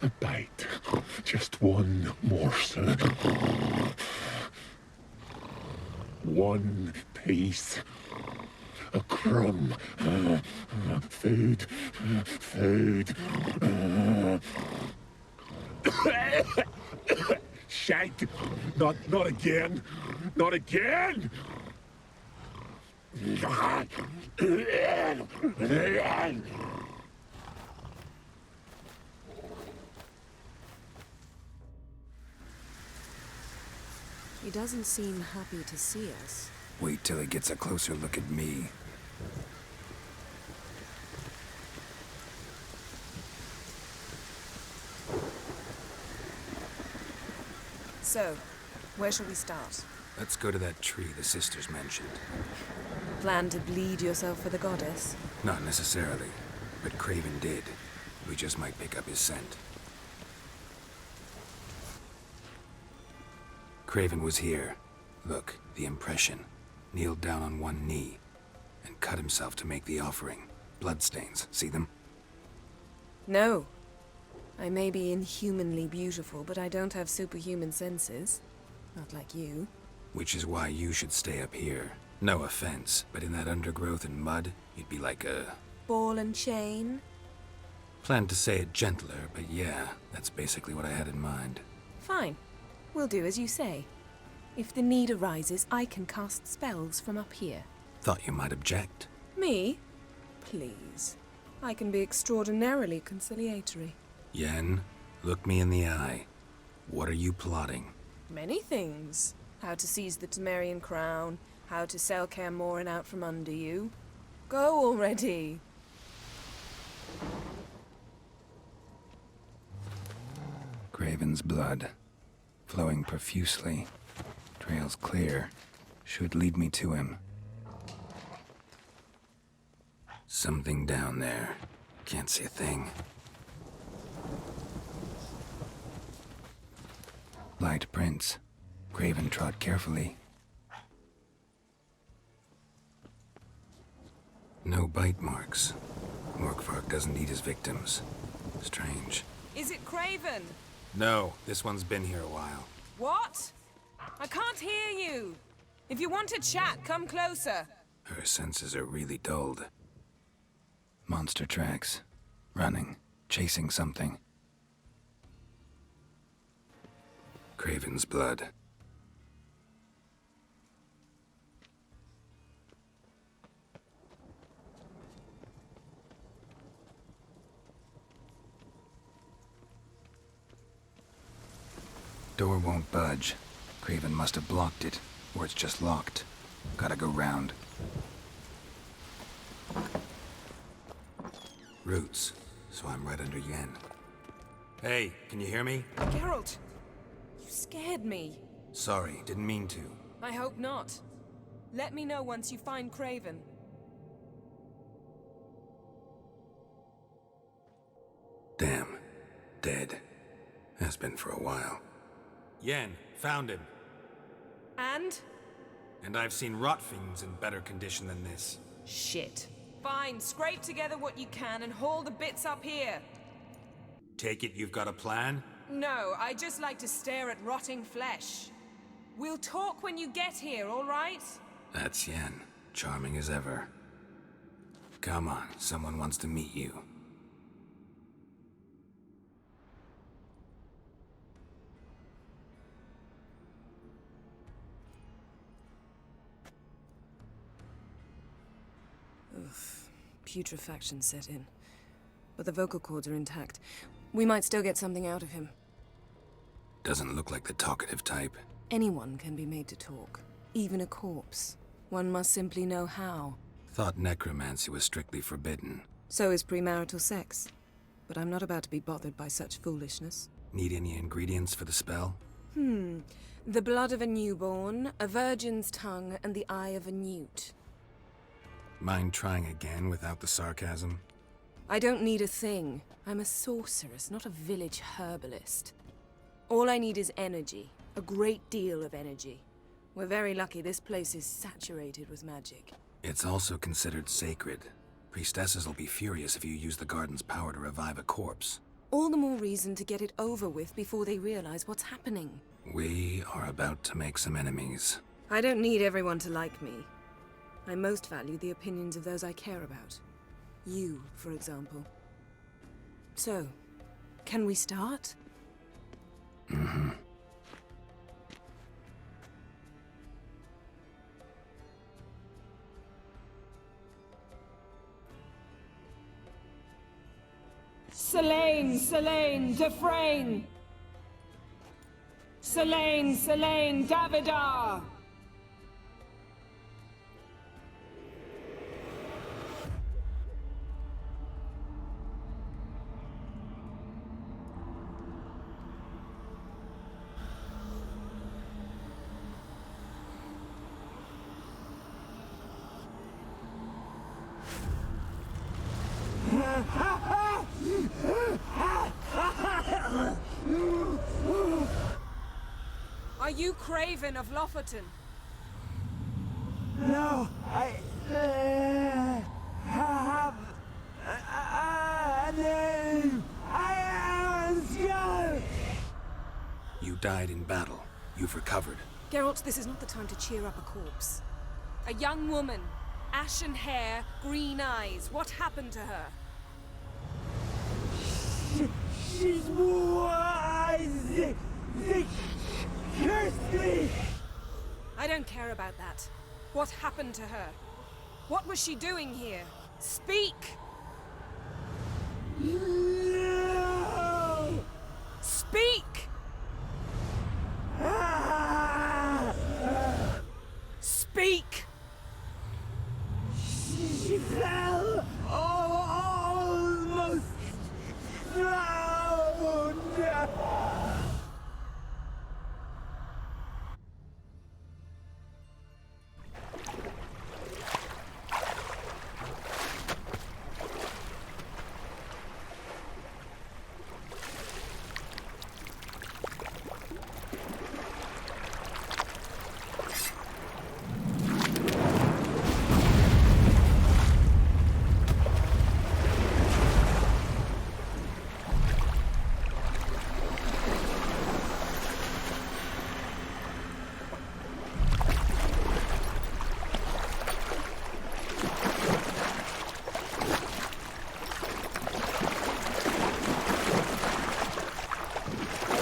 A bite. Just one morsel. One piece. A crumb. Food. Food. Shite. Not again. Not again. He doesn't seem happy to see us. Wait till he gets a closer look at me. So, where shall we start? Let's go to that tree the sisters mentioned. Plan to bleed yourself for the goddess? Not necessarily, but Craven did. We just might pick up his scent. Craven was here. Look, the impression. Kneeled down on one knee and cut himself to make the offering. Bloodstains, see them? No. I may be inhumanly beautiful, but I don't have superhuman senses. Not like you. Which is why you should stay up here. No offense, but in that undergrowth and mud, you'd be like a... Ball and chain? Planned to say it gentler, but yeah, that's basically what I had in mind. Fine. We'll do as you say. If the need arises, I can cast spells from up here. Thought you might object. Me? Please. I can be extraordinarily conciliatory. Yen, look me in the eye. What are you plotting? Many things. How to seize the Temerian crown, how to sell Kaer Morhen out from under you. Go already! Craven's blood, flowing profusely. Trails clear. Should lead me to him. Something down there. Can't see a thing. Light prints. Craven trod carefully. No bite marks. Morkvark doesn't eat his victims. Strange. Is it Craven? No, this one's been here a while. What? I can't hear you! If you want to chat, come closer. Her senses are really dulled. Monster tracks. Running. Chasing something. Craven's blood. Door won't budge. Craven must have blocked it, or it's just locked. Gotta go round. Roots, so I'm right under Yen. Hey, can you hear me? Geralt! You scared me. Sorry, didn't mean to. I hope not. Let me know once you find Craven. Damn. Dead. Has been for a while. Yen, found him. And? And I've seen rot fiends in better condition than this. Shit. Fine, scrape together what you can and haul the bits up here. Take it you've got a plan? No, I just like to stare at rotting flesh. We'll talk when you get here, all right? That's Yen. Charming as ever. Come on, someone wants to meet you. Putrefaction set in. But the vocal cords are intact. We might still get something out of him. Doesn't look like the talkative type. Anyone can be made to talk. Even a corpse. One must simply know how. Thought necromancy was strictly forbidden. So is premarital sex. But I'm not about to be bothered by such foolishness. Need any ingredients for the spell? The blood of a newborn, a virgin's tongue, and the eye of a newt. Mind trying again without the sarcasm? I don't need a thing. I'm a sorceress, not a village herbalist. All I need is energy. A great deal of energy. We're very lucky this place is saturated with magic. It's also considered sacred. Priestesses will be furious if you use the garden's power to revive a corpse. All the more reason to get it over with before they realize what's happening. We are about to make some enemies. I don't need everyone to like me. I most value the opinions of those I care about. You, for example. So, can we start? Mm-hmm. Selene, Defrain! Selene, Davidar! Are you Craven of Lofoten? No, I have a name. I am Skull. You died in battle. You've recovered. Geralt, this is not the time to cheer up a corpse. A young woman. Ashen hair, green eyes. What happened to her? She's wise. They cursed me. I don't care about that. What happened to her? What was she doing here? Speak! No. Speak! Speak! She fell. Almost drowned.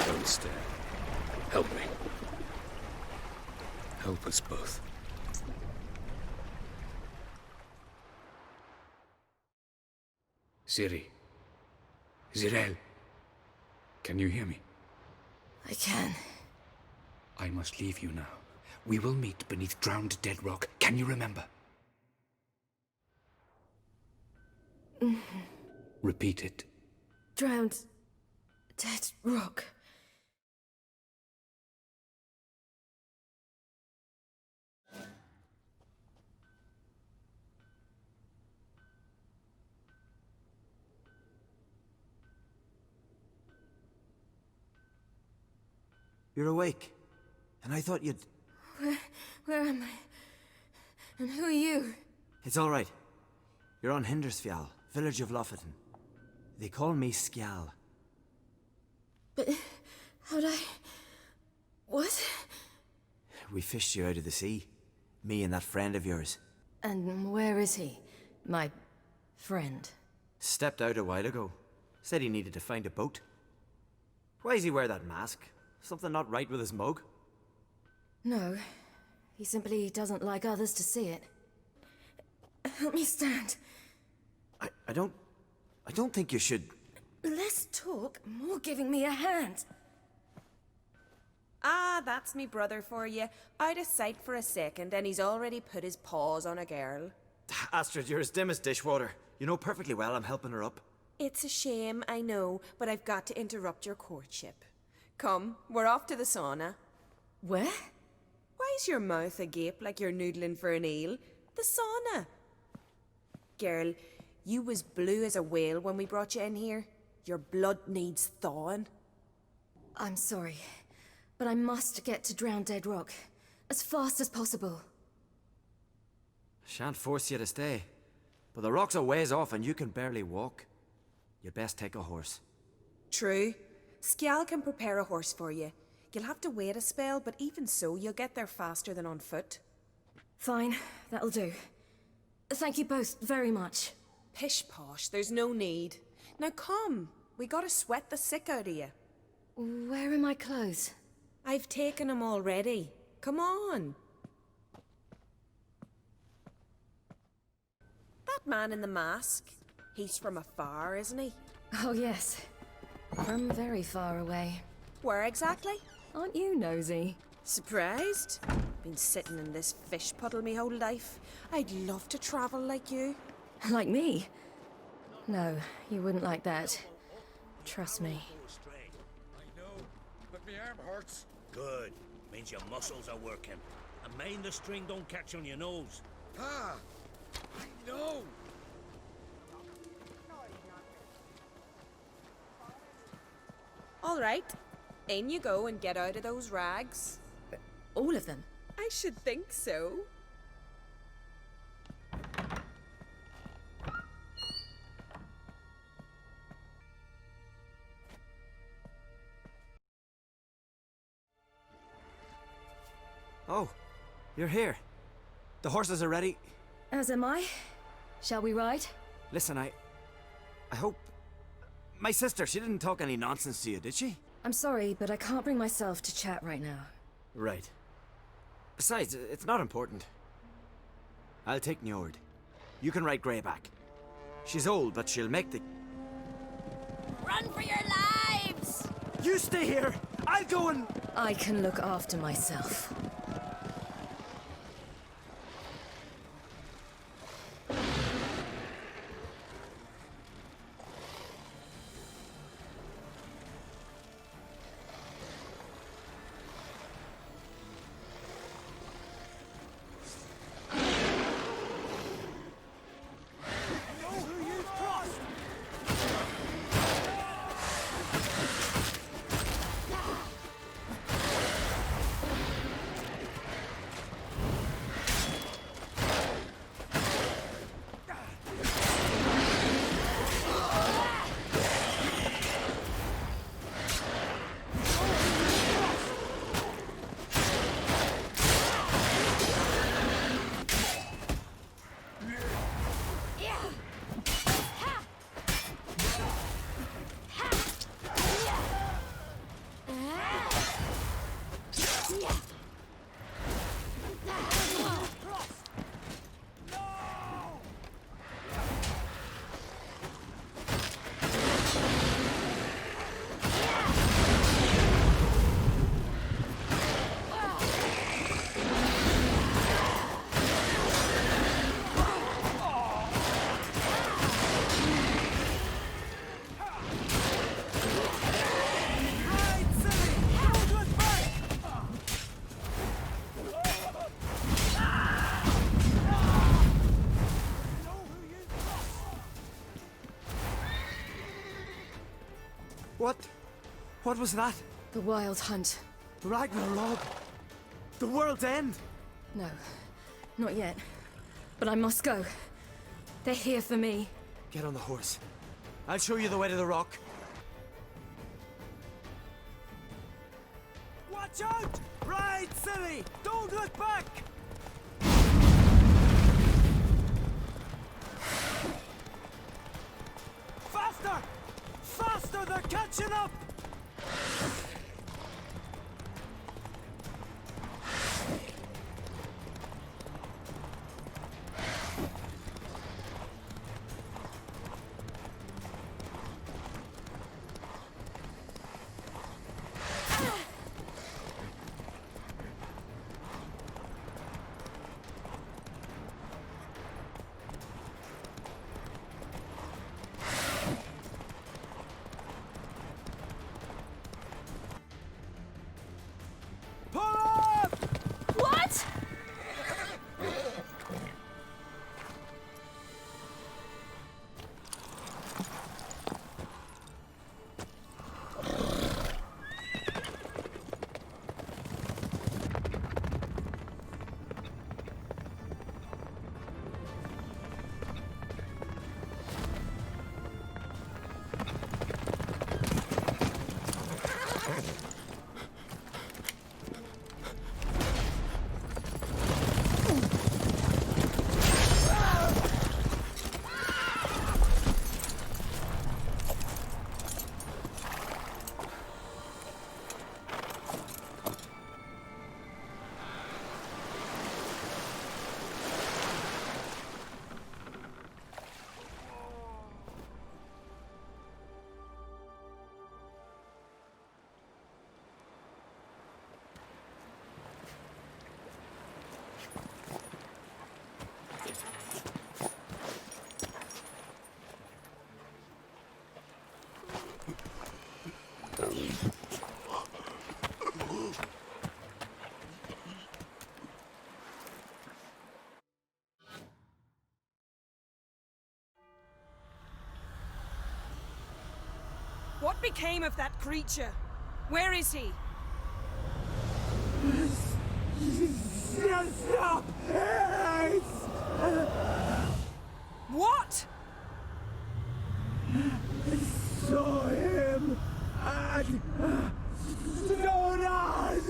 Don't stare. Help me. Help us both. Ciri. Zirel. Can you hear me? I can. I must leave you now. We will meet beneath drowned dead rock. Can you remember? Repeat it. Drowned. Dead rock. You're awake, and I thought you'd... Where am I? And who are you? It's all right. You're on Hindersfjall, village of Lofoten. They call me Skjal. But how'd I... What? We fished you out of the sea. Me and that friend of yours. And where is he? My friend. Stepped out a while ago. Said he needed to find a boat. Why does he wear that mask? Something not right with his mug? No. He simply doesn't like others to see it. Help me stand. I don't think you should... Less talk, more giving me a hand. Ah, that's me brother for you. Out of sight for a second, and he's already put his paws on a girl. Astrid, you're as dim as dishwater. You know perfectly well I'm helping her up. It's a shame, I know, but I've got to interrupt your courtship. Come, we're off to the sauna. Where? Why's your mouth agape like you're noodling for an eel? The sauna. Girl, you was blue as a whale when we brought you in here. Your blood needs thawing. I'm sorry, but I must get to Drowned Dead Rock as fast as possible. Shan't force you to stay. But the rock's a ways off and you can barely walk. You'd best take a horse. True. Skjal can prepare a horse for you. You'll have to wait a spell, but even so, you'll get there faster than on foot. Fine, that'll do. Thank you both very much. Pish posh, there's no need. Now come, we gotta sweat the sick out of you. Where are my clothes? I've taken them already. Come on. That man in the mask, he's from afar, isn't he? Oh yes, from very far away. Where exactly? Aren't you nosy? Surprised? Been sitting in this fish puddle me whole life. I'd love to travel like you. Like me? No, you wouldn't like that. Trust me. I know, but my arm hurts. Good. Means your muscles are working. And mind the string don't catch on your nose. Ah! I know! All right. In you go and get out of those rags. All of them? I should think so. Oh, you're here. The horses are ready. As am I. Shall we ride? Listen, I hope... My sister, she didn't talk any nonsense to you, did she? I'm sorry, but I can't bring myself to chat right now. Right. Besides, it's not important. I'll take Njord. You can ride Greyback. She's old, but she'll make the... Run for your lives! You stay here! I'll go and... I can look after myself. What was that? The Wild Hunt. Ragnarok? The world's end? No, not yet. But I must go. They're here for me. Get on the horse. I'll show you the way to the rock. Watch out! Ride, silly! Don't look back! Faster! Faster! They're catching up! What became of that creature? Where is he? Stop! What? Saw him and Jonas,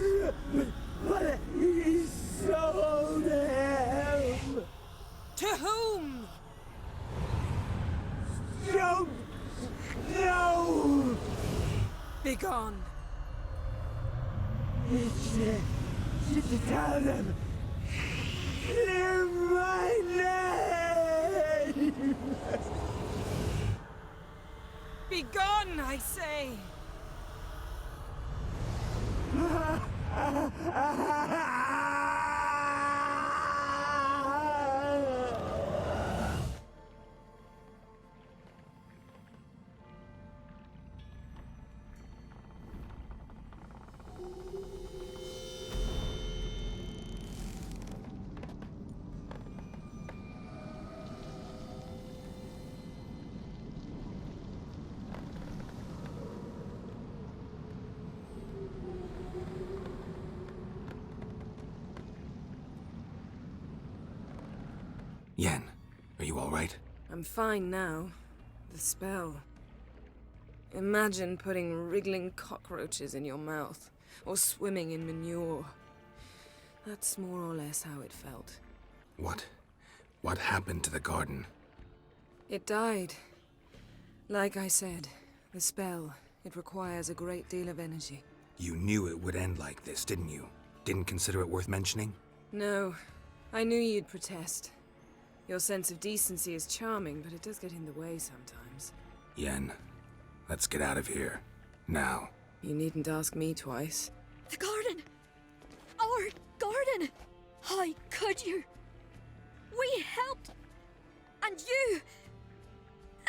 but he sold him. To whom? Don't know. Begone. Tell them. Clear my name. Begone, I say. Yen, are you all right? I'm fine now. The spell. Imagine putting wriggling cockroaches in your mouth, or swimming in manure. That's more or less how it felt. What happened to the garden? It died. Like I said, the spell, it requires a great deal of energy. You knew it would end like this, didn't you? Didn't consider it worth mentioning? No, I knew you'd protest. Your sense of decency is charming, but it does get in the way sometimes. Yen, let's get out of here. Now. You needn't ask me twice. The garden! Our garden! How could you? We helped! And you!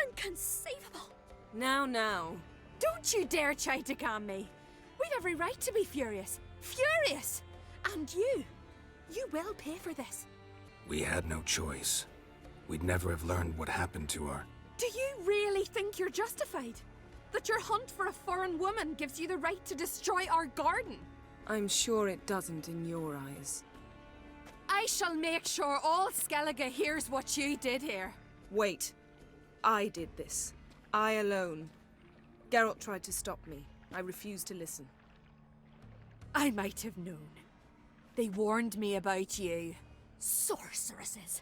Inconceivable! Now. Don't you dare try to calm me! We've every right to be furious! Furious! And you will pay for this. We had no choice. We'd never have learned what happened to her. Do you really think you're justified? That your hunt for a foreign woman gives you the right to destroy our garden? I'm sure it doesn't in your eyes. I shall make sure all Skellige hears what you did here. Wait. I did this. I alone. Geralt tried to stop me. I refused to listen. I might have known. They warned me about you. Sorceresses.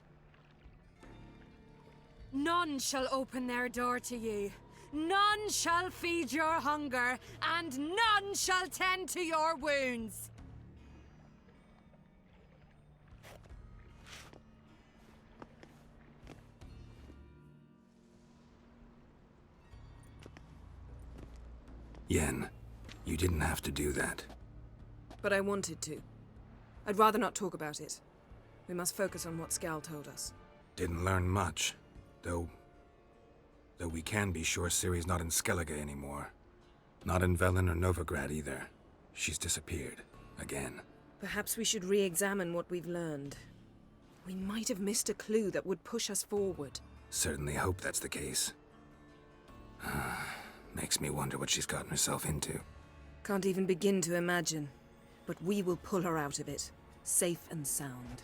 None shall open their door to you. None shall feed your hunger, and none shall tend to your wounds. Yen, you didn't have to do that. But I wanted to. I'd rather not talk about it. We must focus on what Skal told us. Didn't learn much, though we can be sure Ciri's not in Skellige anymore. Not in Velen or Novigrad either. She's disappeared. Again. Perhaps we should re-examine what we've learned. We might have missed a clue that would push us forward. Certainly hope that's the case. Makes me wonder what she's gotten herself into. Can't even begin to imagine. But we will pull her out of it. Safe and sound.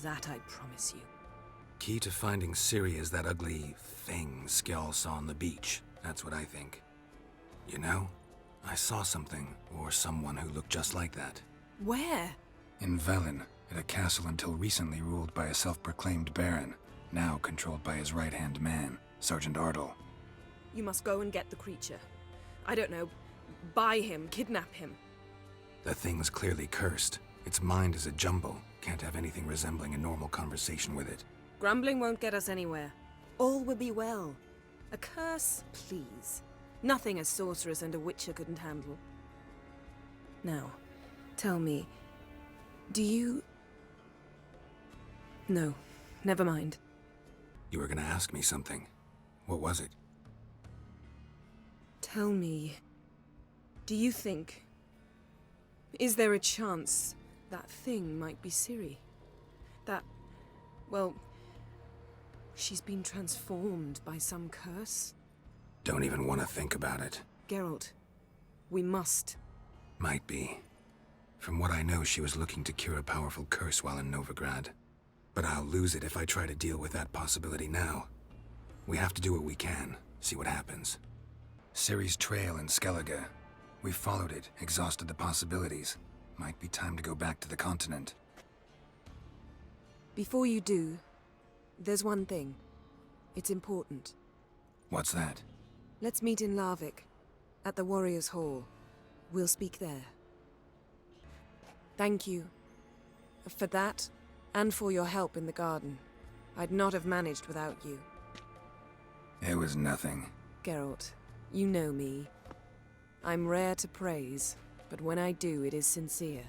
That I promise you. Key to finding Ciri is that ugly thing Skjall saw on the beach. That's what I think. You know, I saw something, or someone who looked just like that. Where? In Velen, at a castle until recently ruled by a self-proclaimed baron, now controlled by his right-hand man, Sergeant Ardle. You must go and get the creature. I don't know, buy him, kidnap him. The thing's clearly cursed. Its mind is a jumble. Can't have anything resembling a normal conversation with it. Grumbling won't get us anywhere. All will be well. A curse, please. Nothing a sorceress and a witcher couldn't handle. Now, tell me, do you... No, never mind. You were gonna ask me something. What was it? Tell me, do you think... Is there a chance that thing might be Ciri? That, well, she's been transformed by some curse? Don't even want to think about it. Geralt, we must. Might be. From what I know, she was looking to cure a powerful curse while in Novigrad. But I'll lose it if I try to deal with that possibility now. We have to do what we can, see what happens. Ciri's trail in Skellige. We followed it, exhausted the possibilities. Might be time to go back to the continent. Before you do, there's one thing. It's important. What's that? Let's meet in Larvik, at the Warriors' Hall. We'll speak there. Thank you. For that, and for your help in the garden. I'd not have managed without you. It was nothing. Geralt, you know me. I'm rare to praise, but when I do, it is sincere.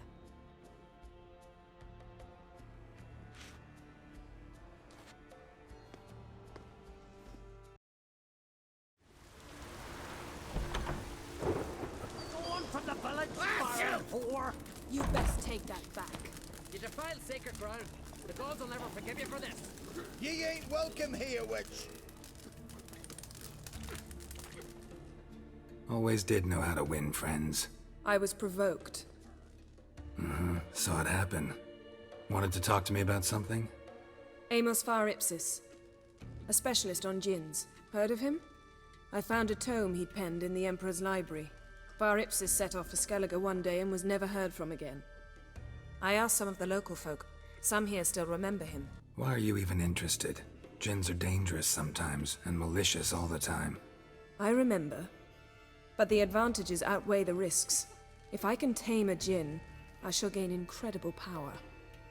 Going from the village, whore! You best take that back. You defiled sacred ground. The gods will never forgive you for this. Ye ain't welcome here, witch. Always did know how to win friends. I was provoked. Saw it happen. Wanted to talk to me about something? Amos Far Ipsis, a specialist on djinns. Heard of him? I found a tome he'd penned in the Emperor's library. Far Ipsis set off for Skellige one day and was never heard from again. I asked some of the local folk. Some here still remember him. Why are you even interested? Djinns are dangerous sometimes, and malicious all the time. I remember. But the advantages outweigh the risks. If I can tame a djinn, I shall gain incredible power.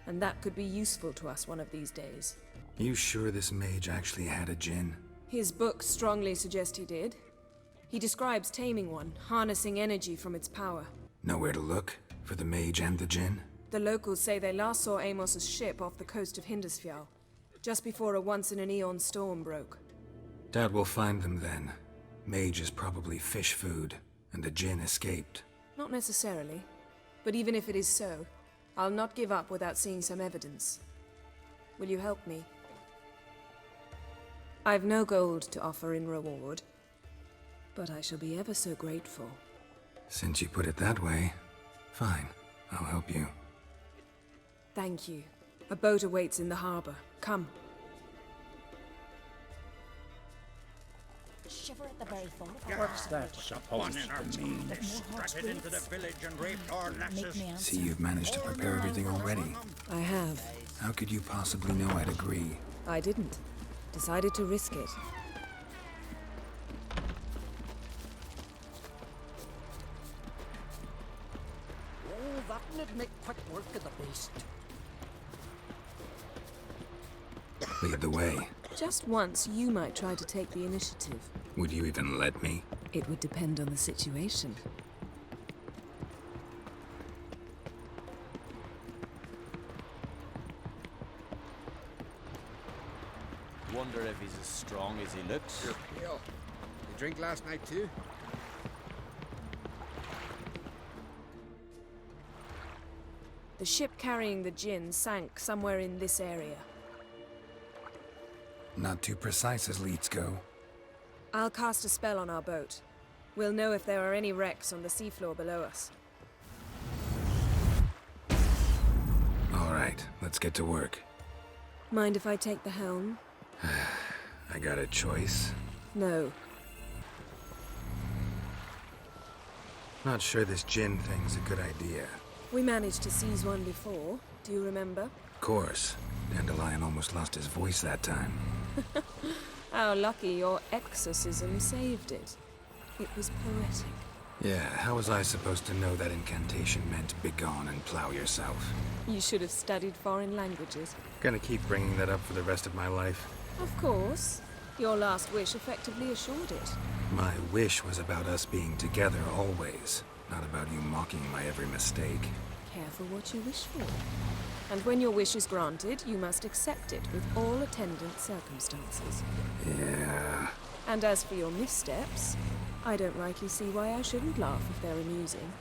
And that could be useful to us one of these days. You sure this mage actually had a djinn? His books strongly suggest he did. He describes taming one, harnessing energy from its power. Nowhere to look? For the mage and the djinn? The locals say they last saw Amos's ship off the coast of Hindisfjall, just before a once-in-an-eon storm broke. Doubt we'll find them then. Mage is probably fish food, and the djinn escaped. Not necessarily. But even if it is so, I'll not give up without seeing some evidence. Will you help me? I've no gold to offer in reward, but I shall be ever so grateful. Since you put it that way, fine. I'll help you. Thank you. A boat awaits in the harbor. Come. Shiver at the very thought of What's that supposed to mean? They strutted into the village and raped our lasses. See, you've managed to prepare everything already. I have. How could you possibly know I'd agree? I didn't. Decided to risk it. Oh, that'd make quick work of the beast. Lead the way. Just once, you might try to take the initiative. Would you even let me? It would depend on the situation. Wonder if he's as strong as he looks. You're pale. You drink last night too? The ship carrying the djinn sank somewhere in this area. Not too precise as leads go. I'll cast a spell on our boat. We'll know if there are any wrecks on the seafloor below us. All right, let's get to work. Mind if I take the helm? I got a choice. No. Not sure this djinn thing's a good idea. We managed to seize one before. Do you remember? Of course. Dandelion almost lost his voice that time. How lucky your exorcism saved it. It was poetic. Yeah, how was I supposed to know that incantation meant begone and plow yourself? You should have studied foreign languages. Gonna keep bringing that up for the rest of my life. Of course. Your last wish effectively assured it. My wish was about us being together always, not about you mocking my every mistake. Careful what you wish for. And when your wish is granted, you must accept it with all attendant circumstances. Yeah. And as for your missteps, I don't rightly see why I shouldn't laugh if they're amusing.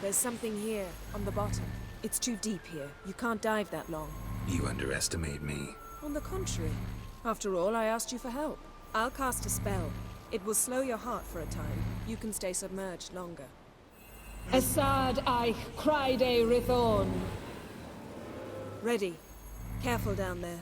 There's something here, on the bottom. It's too deep here. You can't dive that long. You underestimate me. On the contrary. After all, I asked you for help. I'll cast a spell. It will slow your heart for a time. You can stay submerged longer. Assad Eich Criede Rithon. Ready. Careful down there.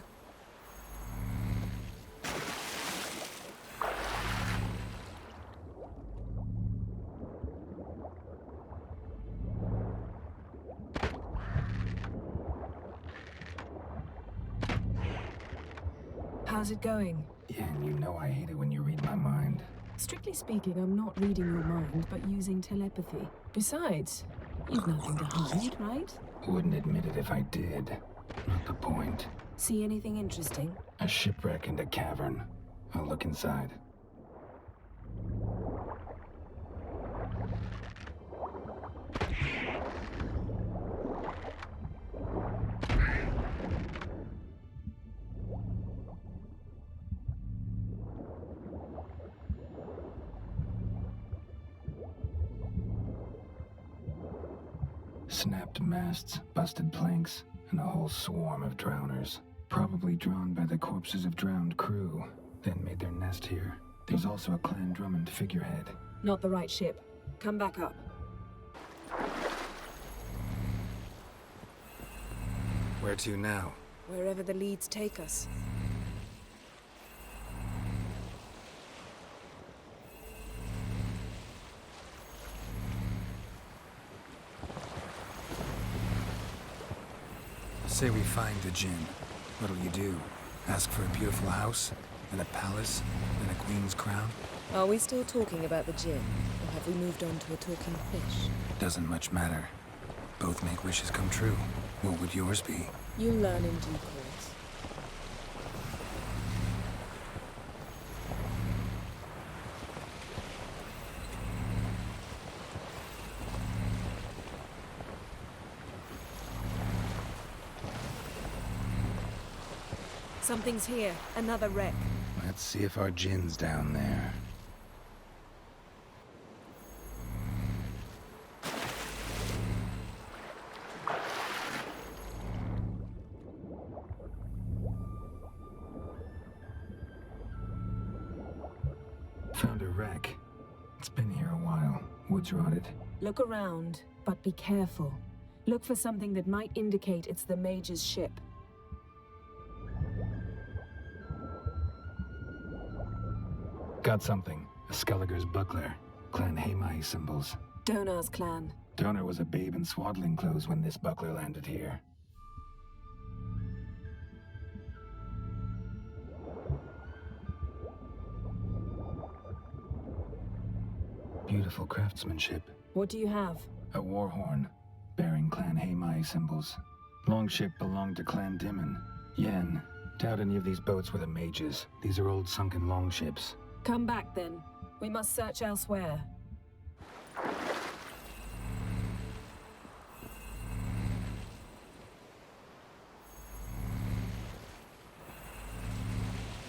How's it going? Yeah, and you know I hate it when you read my mind. Strictly speaking, I'm not reading your mind, but using telepathy. Besides, you've nothing to hide, right? Wouldn't admit it if I did. Not the point. See anything interesting? A shipwreck and a cavern. I'll look inside. Snapped masts, busted planks, and a whole swarm of drowners. Probably drawn by the corpses of drowned crew, then made their nest here. There's also a Clan Drummond figurehead. Not the right ship. Come back up. Where to now? Wherever the leads take us. Say we find a djinn. What'll you do? Ask for a beautiful house? And a palace? And a queen's crown? Are we still talking about the djinn? Or have we moved on to a talking fish? Doesn't much matter. Both make wishes come true. What would yours be? You'll learn in due course. Something's here. Another wreck. Let's see if our djinn's down there. Found a wreck. It's been here a while. Wood's rotted. Look around, but be careful. Look for something that might indicate it's the Mage's ship. Got something. A Skelliger's buckler. Clan Hamai symbols. Donar's clan. Donar was a babe in swaddling clothes when this buckler landed here. Beautiful craftsmanship. What do you have? A war horn, bearing Clan Hamai symbols. Longship belonged to Clan Dimon. Yen. Doubt any of these boats were the mages. These are old sunken longships. Come back then. We must search elsewhere.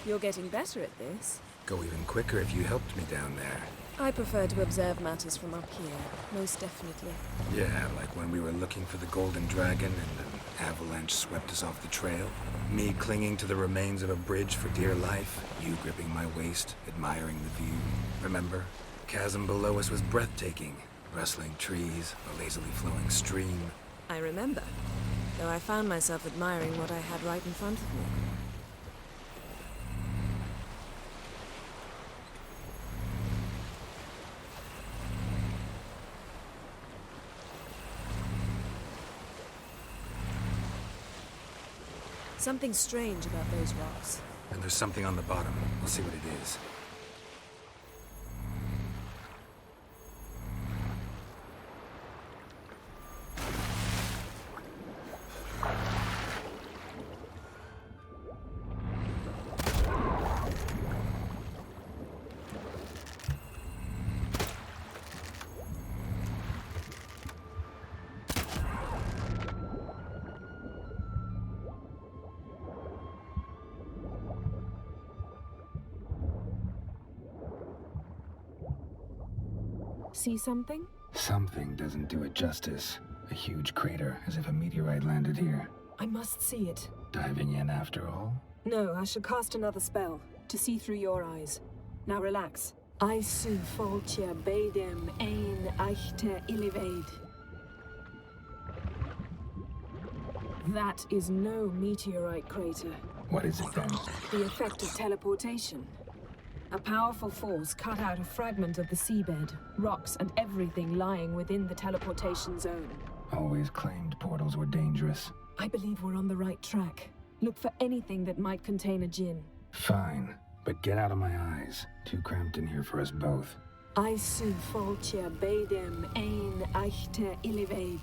You're getting better at this. Go even quicker if you helped me down there. I prefer to observe matters from up here, most definitely. Yeah, like when we were looking for the Golden Dragon and an avalanche swept us off the trail. Me clinging to the remains of a bridge for dear life. You gripping my waist, admiring the view. Remember? The chasm below us was breathtaking. Rustling trees, a lazily flowing stream. I remember, though I found myself admiring what I had right in front of me. Something strange about those rocks. And there's something on the bottom. We'll see what it is. See something? Something doesn't do it justice. A huge crater, as if a meteorite landed here. I must see it. Diving in after all? No, I should cast another spell, to see through your eyes. Now relax. Aisu Foltia Beidem Ein Eichte Ilivaid. That is no meteorite crater. What is it then? The effect of teleportation. A powerful force cut out a fragment of the seabed, rocks and everything lying within the teleportation zone. Always claimed portals were dangerous. I believe we're on the right track. Look for anything that might contain a djinn. Fine, but get out of my eyes. Too cramped in here for us both. Aisu Foltia Beidem Ein Eichte Ilivaid.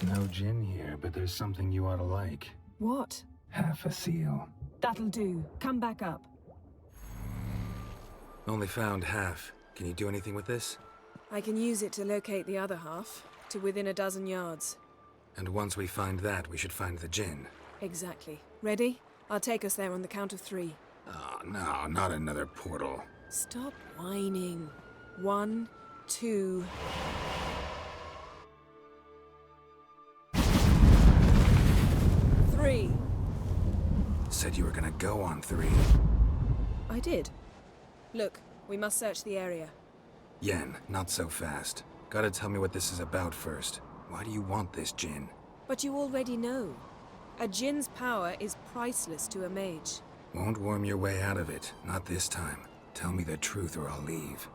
No gin here, but there's something you ought to like. What? Half a seal. That'll do. Come back up. Only found half. Can you do anything with this? I can use it to locate the other half, to within a dozen yards. And once we find that, we should find the gin. Exactly. Ready? I'll take us there on the count of 3. Oh, no, not another portal. Stop whining. 1, 2... 3. Said you were gonna go on 3. I did. Look, we must search the area. Yen, not so fast. Gotta tell me what this is about first. Why do you want this gin? But you already know. A djinn's power is priceless to a mage. Won't worm your way out of it. Not this time. Tell me the truth or I'll leave.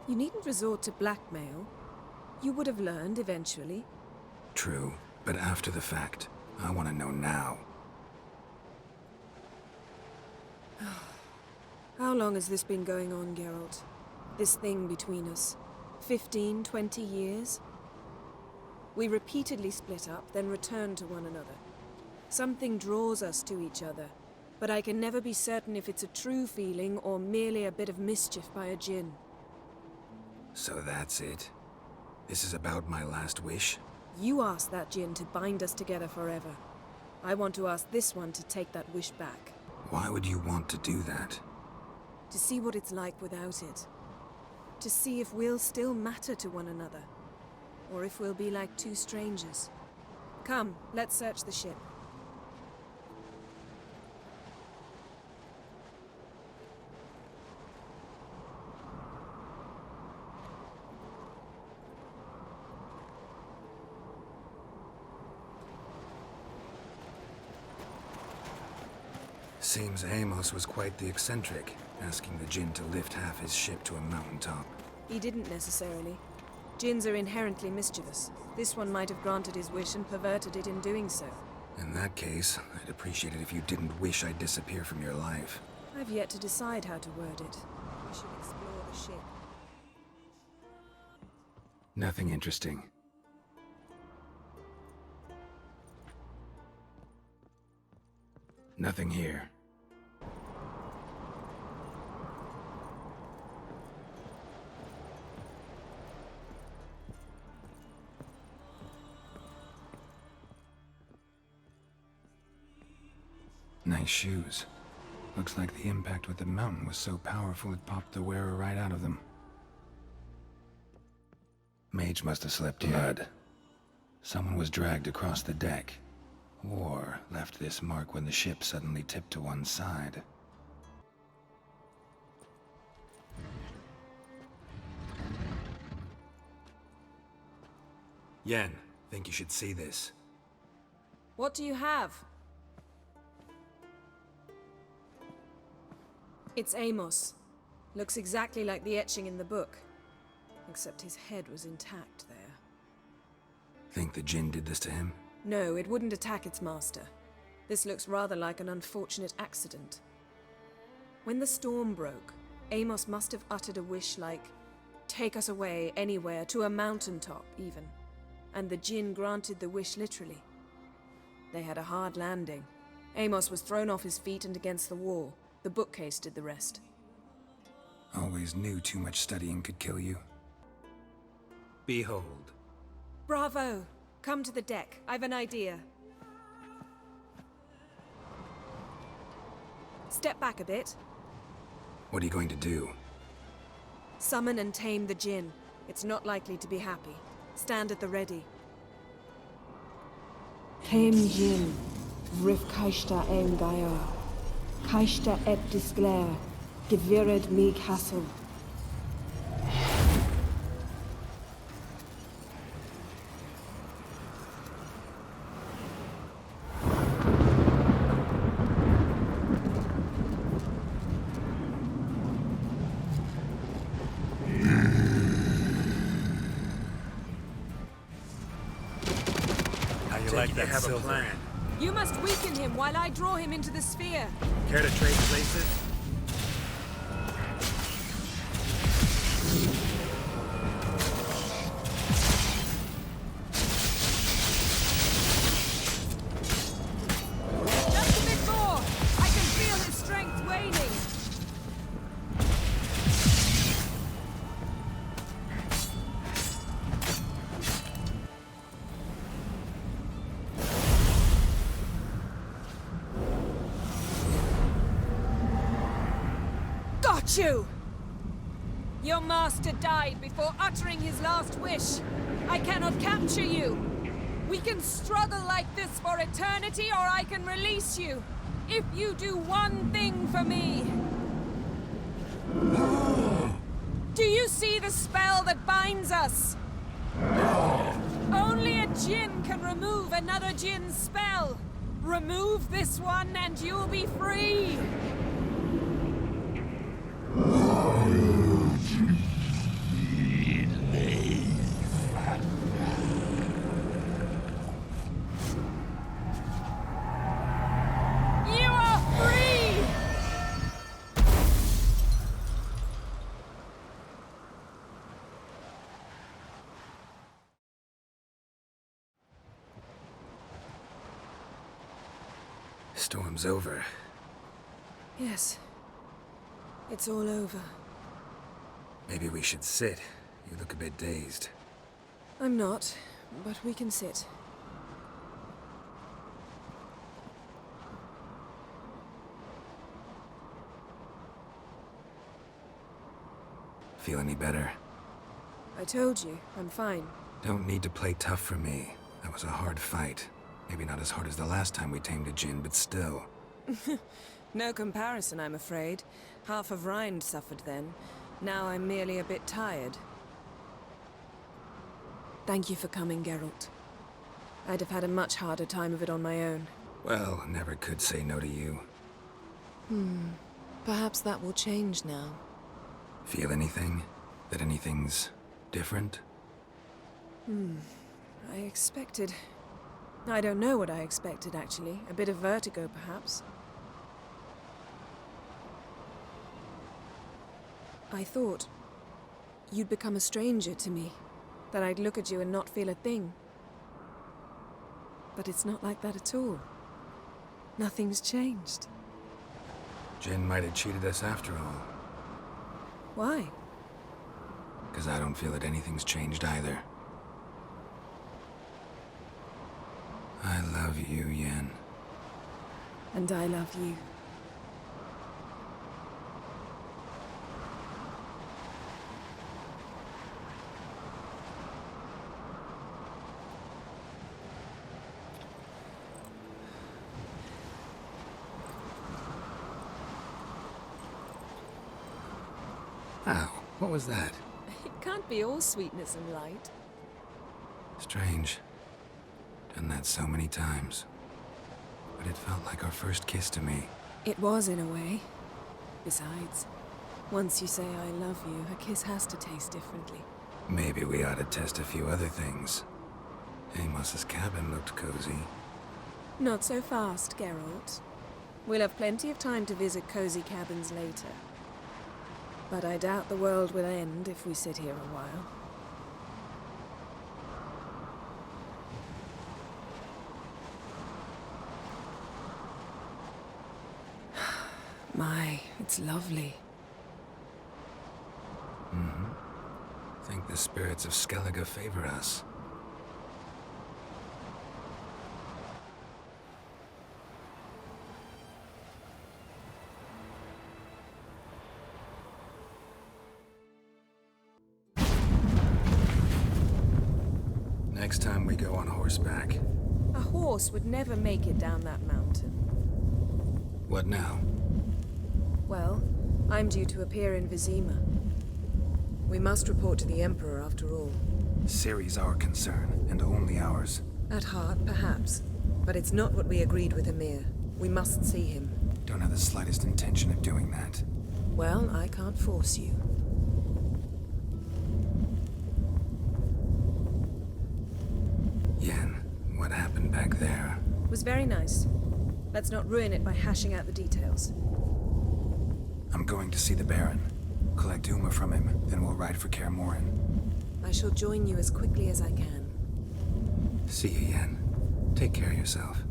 You needn't resort to blackmail. You would have learned eventually. True, but after the fact. I want to know now. How long has this been going on, Geralt? This thing between us? 15, 20 years? We repeatedly split up, then returned to one another. Something draws us to each other, but I can never be certain if it's a true feeling or merely a bit of mischief by a djinn. So that's it? This is about my last wish? You asked that djinn to bind us together forever. I want to ask this one to take that wish back. Why would you want to do that? To see what it's like without it. To see if we'll still matter to one another. Or if we'll be like two strangers. Come, let's search the ship. Seems Amos was quite the eccentric, asking the djinn to lift half his ship to a mountaintop. He didn't necessarily. Djinns are inherently mischievous. This one might have granted his wish and perverted it in doing so. In that case, I'd appreciate it if you didn't wish I'd disappear from your life. I've yet to decide how to word it. We should explore the ship. Nothing interesting. Nothing here. Nice shoes. Looks like the impact with the mountain was so powerful it popped the wearer right out of them. Mage must have slept here. Blood. Someone was dragged across the deck. Or left this mark when the ship suddenly tipped to one side. Yen, think you should see this. What do you have? It's Amos. Looks exactly like the etching in the book. Except his head was intact there. Think the djinn did this to him? No, it wouldn't attack its master. This looks rather like an unfortunate accident. When the storm broke, Amos must have uttered a wish like, "Take us away, anywhere, to a mountaintop, even." And the djinn granted the wish literally. They had a hard landing. Amos was thrown off his feet and against the wall. The bookcase did the rest. Always knew too much studying could kill you. Behold. Bravo! Come to the deck. I've an idea. Step back a bit. What are you going to do? Summon and tame the djinn. It's not likely to be happy. Stand at the ready. Came Jin, Rif Kaishta en Gaia. Kaishta et Disglair, Gevired me Castle. How you like that have a plan? You must weaken him while I draw him into the sphere. Care to trade places? Just a bit more! I can feel his strength waning. Got you! Your master died before uttering his last wish. I cannot capture you. We can struggle like this for eternity, or I can release you. If you do one thing for me. Do you see the spell that binds us? Only a Jinn can remove another Jinn's spell. Remove this one and you'll be free. You are free! Storm's over. Yes. It's all over. Maybe we should sit. You look a bit dazed. I'm not, but we can sit. Feel any better? I told you, I'm fine. Don't need to play tough for me. That was a hard fight. Maybe not as hard as the last time we tamed a Jinn, but still. No comparison, I'm afraid. Half of Rind suffered then. Now I'm merely a bit tired. Thank you for coming, Geralt. I'd have had a much harder time of it on my own. Well, never could say no to you. Perhaps that will change now. Feel anything? That anything's different? I expected... I don't know what I expected, actually. A bit of vertigo, perhaps. I thought you'd become a stranger to me. That I'd look at you and not feel a thing. But it's not like that at all. Nothing's changed. Jinn might have cheated us after all. Why? Because I don't feel that anything's changed either. I love you, Yen. And I love you. Ow, what was that? It can't be all sweetness and light. Strange. Done that so many times. But it felt like our first kiss to me. It was, in a way. Besides, once you say I love you, a kiss has to taste differently. Maybe we ought to test a few other things. Amos's cabin looked cozy. Not so fast, Geralt. We'll have plenty of time to visit cozy cabins later. But I doubt the world will end if we sit here a while. My, it's lovely. Think the spirits of Skellige favor us. next time we go on horseback. A horse would never make it down that mountain. What now? Well, I'm due to appear in Vizima. We must report to the Emperor after all. Serie's our concern, and only ours. At heart, perhaps. But it's not what we agreed with Emir. We must see him. Don't have the slightest intention of doing that. Well, I can't force you. Yen, what happened back there? It was very nice. Let's not ruin it by hashing out the details. I'm going to see the Baron. Collect Uma from him, then we'll ride for Kaer Morhen. I shall join you as quickly as I can. See you, Yen. Take care of yourself.